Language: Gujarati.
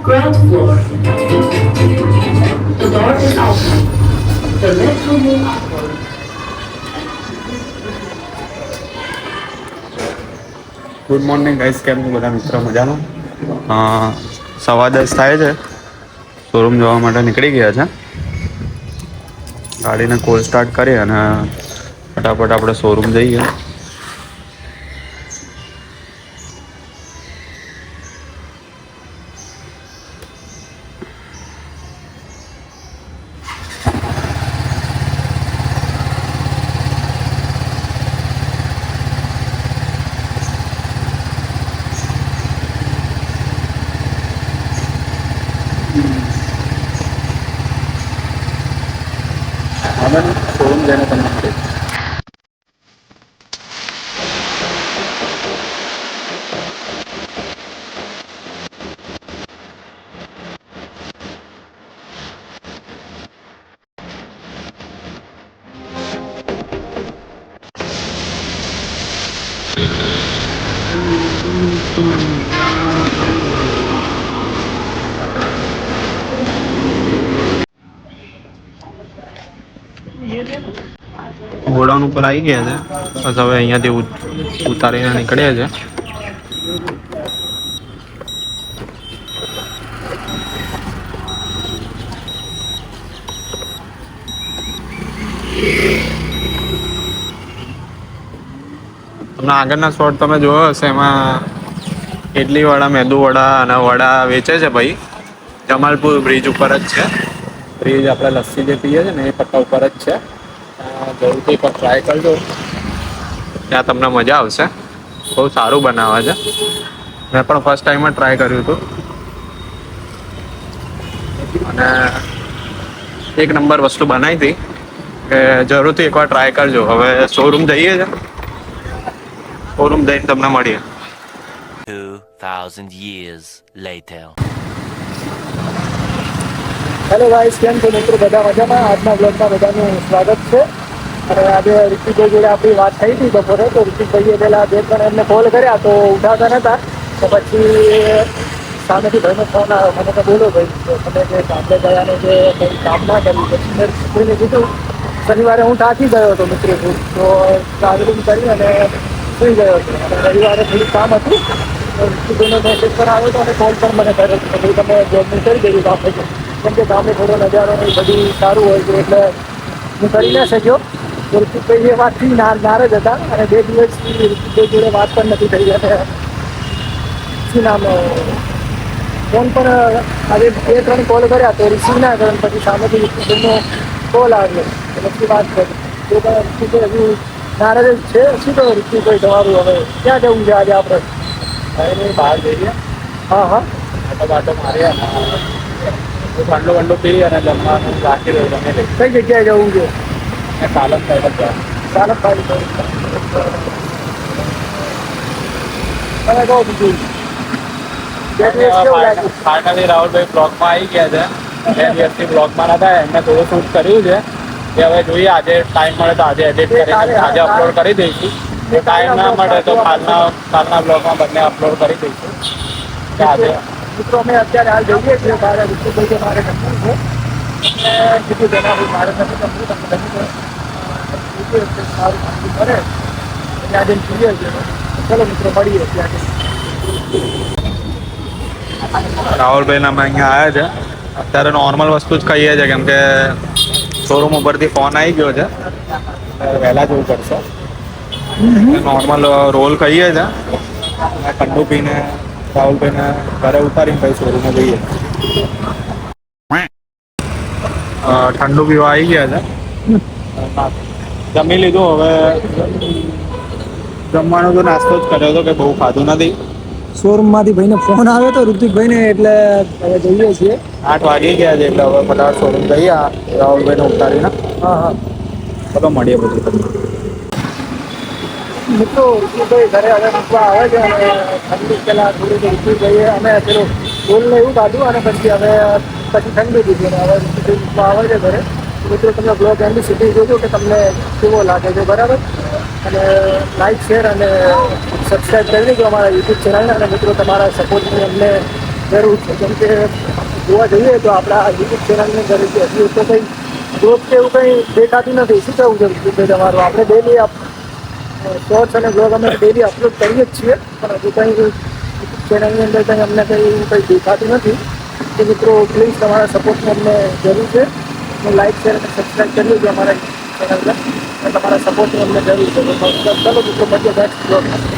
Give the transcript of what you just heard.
Ground floor. The door is open. The lift will move upward. Good morning guys, કેમ છો બધા મિત્રો? મજામાં? 10:15 થાય છે. શોરૂમ જવા માટે નીકળી ગયા છે. ગાડીને કોલ સ્ટાર્ટ કરી અને ફટાફટ આપણે શોરૂમ જઈએ. અમે શોરૂમ જઈને તમને મળીએ. ગોડાઉન ઉપર આવી ગયા છે. બસ હવે અહીંયાથી ઉતારીને નીકળ્યા છે. તમને આગળના શોટ તમે જોયો હશે, એમાં ઇડલી વડા, મેદુ વડા અને વડા વેચે છે ભાઈ. જમાલપુર બ્રિજ ઉપર જ છે. બ્રિજ આપણે લસ્સી જે પીએ છે ને એ પટ્ટા ઉપર જ છે. જરૂરથી પણ ટ્રાય કરજો, ત્યાં તમને મજા આવશે. બહુ સારું બનાવે છે. મેં પણ ફર્સ્ટ ટાઈમ જ ટ્રાય કર્યું હતું અને એક નંબર વસ્તુ બનાવી હતી કે જરૂરથી એકવાર ટ્રાય કરજો. હવે શોરૂમ જઈએ છે. શોરૂમ જઈને તમને મળીએ. 2000 years later. હેલો ગાઈસ, કેમ છો મિત્રો? બધા મજામાં? આજના બ્લોગમાં બધાનું સ્વાગત છે. અને આજે ઋતિકભાઈ જોડે આપણી વાત થઈ હતી બપોરે. તો ઋતિકભાઈએ પહેલા 2-3 એમને કોલ કર્યા તો ઉઠાવતા નહોતા. તો પછી સામેથી ભાઈનો ફોન આવ્યો. મને તો બોલો ભાઈ, તમે જે ગામડે ગયા ને જે કંઈ કામ ના કર્યું. પછી મેં ઋતિકભાઈને કીધું, શનિવારે હું થાકી ગયો હતો મિત્રો, તો ટ્રાવેલિંગ કરી અને સુઈ ગયો હતો. અને રવિવારે થોડું કામ હતું તો ઋતિકભાઈનો મેસેજ પણ આવ્યો હતો અને કોલ પણ મને કર્યો હતો કે ભાઈ તમે જોબનું કરી દેવું ગામડે. કેમ કે ગામડે થોડો નજારો ને બધું સારું હોય છે એટલે હું કરી ના શક્યો. તો ઋતિકભાઈ એ વાતથી નારાજ હતા અને 2 દિવસથી ઋતિકભાઈ જોડે વાત પણ નથી થઈ. અને શું નામ, ફોન પણ આજે 2-3 કોલ કર્યા તો રિસીવ ના કર્યો. પછી સામેથી ઋતિકભાઈનો કોલ આવ્યો તો પછી વાત કરી. તો પણ ઋતિકભાઈ હજુ નારાજ જ છે. શું કહો ઋતિકભાઈ તમારું? હવે ક્યાં જવું છે આજે આપણે? બહાર જઈએ. હા, બાટો મારીએ, ઠંડુ વંડુ પી અને જમવાનું રાખી દઉં. તમે કઈ જગ્યાએ જવું છે? સાલત સાઈડ જ સારા ફાઇલ તમે કહો બીજું. 2 દિવસ કેવું લાગ્યું? ફાઇનલી રાહુલભાઈ બ્લોગમાં આવી ગયા છે. 2 દિવસથી બ્લોગમાં હતા. એમને થોડું શૂટ કર્યું છે. એ હવે જોઈએ, આજે ટાઈમ મળે તો આજે એડિટ કરીને આજે અપલોડ કરી દઈશું. ટાઈમ ના મળે તો કાલના બ્લોગમાં બંને અપલોડ કરી દઈશું. આજે મિત્રો અમે અત્યારે હાલ જઈએ છીએ મારે ઋતિકભાઈ કે મારે ગમવું છે. અને કીધું જણાવ્યું મારે નથી ગમવું, તમે ગમી સારું કામ કરે એટલે આજે જોઈએ છીએ. ચલો મિત્રો મળીએ ત્યાં. રાહુલભાઈના અમે અહીંયા આવ્યા છે. અત્યારે નોર્મલ વસ્તુ જ કહીએ છીએ કેમ કે શોરૂમ ઉપરથી ફોન આવી ગયો છે. વહેલા જવું પડશે. નોર્મલ રોલ કહીએ છીએ. ઠંડુ પીને રાહુલભાઈને ઘરે ઉતારીને પછી શોરૂમે જઈએ. ઠંડુ પીવા આવી ગયા છે. જમી લીધું. હવે જમવાનો તો નાસ્તો જ કર્યો હતો કે બહુ ખાધું નથી. શોરૂમમાંથી ભાઈને ફોન આવ્યો હતો ઋતિકભાઈને, એટલે હવે જઈએ છીએ. 8 વાગી ગયા છે એટલે હવે ફટાફટ શોરૂમ જઈએ રાહુલભાઈને ઉતારીને. હા. ચલો મળીએ પછી તમને. મિત્રો ઋતિકભાઈ ઘરે હવે મૂકવા આવે છે અને ઠંડુ પહેલાં થોડીક ઋતિકભાઈએ અમે પેલું રોલને એવું કાઢ્યું અને પછી ઠંડુ દીધું. અને હવે ઋતિકભાઈ મૂકવા આવે છે ઘરે. મિત્રો તમે બ્લોગ એન્ડ સુધી જોજો કે તમને કેવો લાગે છે, બરાબર? અને લાઈક, શેર અને સબસ્ક્રાઈબ કરી દેજો અમારા યુટ્યુબ ચેનલને. અને મિત્રો તમારા સપોર્ટની અમને જરૂર છે. કેમ કે જોવા જઈએ તો આપણા યુટ્યુબ ચેનલની અંદર હજી તો કંઈ ગ્રોથ કે એવું કંઈ દેખાતું નથી. શું કહેવું છે વિપુલભાઈ તમારું? આપણે ડેલી શોર્ટ્સ અને બ્લોગ અમે ડેલી અપલોડ કરીએ જ છીએ, પણ હજુ કંઈ યુટ્યુબ ચેનલની અંદર કંઈ અમને કંઈ એવું કંઈ દેખાતું નથી. તો મિત્રો પ્લીઝ તમારા સપોર્ટની અમને જરૂર છે. લાઈક શેર અને સબસ્ક્રાઈબ કરી લેજો અમારા ચેનલને, અને તમારા સપોર્ટની અમને જરૂર છે. તો ચાલો મિત્રો મળીએ નેક્સ્ટ બ્લોગમાં.